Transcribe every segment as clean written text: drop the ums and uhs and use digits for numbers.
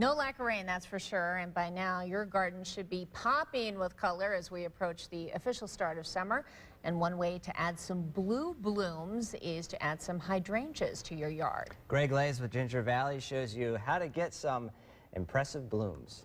No lack of rain, that's for sure, and by now your garden should be popping with color as we approach the official start of summer. And one way to add some blue blooms is to add some hydrangeas to your yard. Greg Leyes with Ginger Valley shows you how to get some impressive blooms.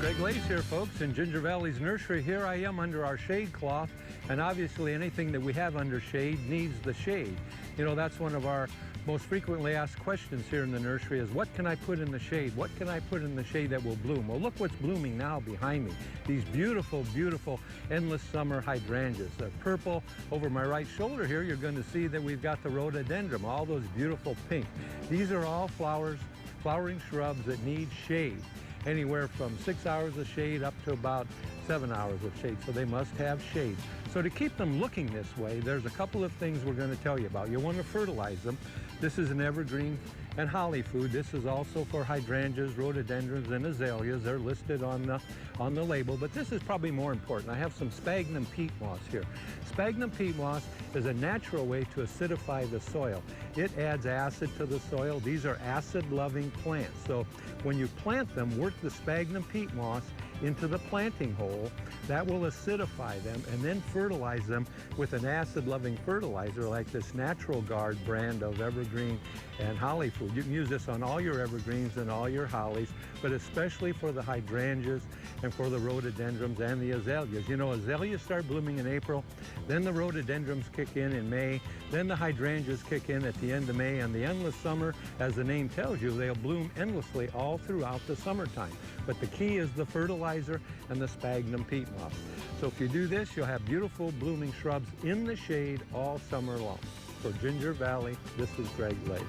Greg Leyes here, folks, in Ginger Valley's nursery. Here I am under our shade cloth, and obviously anything that we have under shade needs the shade. You know, that's one of our most frequently asked questions here in the nursery is, what can I put in the shade? What can I put in the shade that will bloom? Well, look what's blooming now behind me. These beautiful, beautiful endless summer hydrangeas. They're purple. Over my right shoulder here, you're going to see that we've got the rhododendron, all those beautiful pink. These are all flowering shrubs that need shade. Anywhere from 6 hours of shade up to about 7 hours of shade, so they must have shade. So to keep them looking this way, there's a couple of things we're going to tell you about. You want to fertilize them. This is an evergreen and holly food. This is also for hydrangeas, rhododendrons, and azaleas. They're listed on the label, but this is probably more important. I have some sphagnum peat moss here. Sphagnum peat moss is a natural way to acidify the soil. It adds acid to the soil. These are acid-loving plants. So when you plant them, work the sphagnum peat moss into the planting hole. That will acidify them and then fertilize them with an acid-loving fertilizer like this Natural Guard brand of evergreen and holly food. You can use this on all your evergreens and all your hollies, but especially for the hydrangeas and for the rhododendrons and the azaleas. You know, azaleas start blooming in April, then the rhododendrons kick in May, then the hydrangeas kick in at the end of May, and the endless summer, as the name tells you, they'll bloom endlessly all throughout the summertime. But the key is the fertilizer and the sphagnum peat moss. So if you do this, you'll have beautiful blooming shrubs in the shade all summer long. For Ginger Valley, this is Greg Leyes.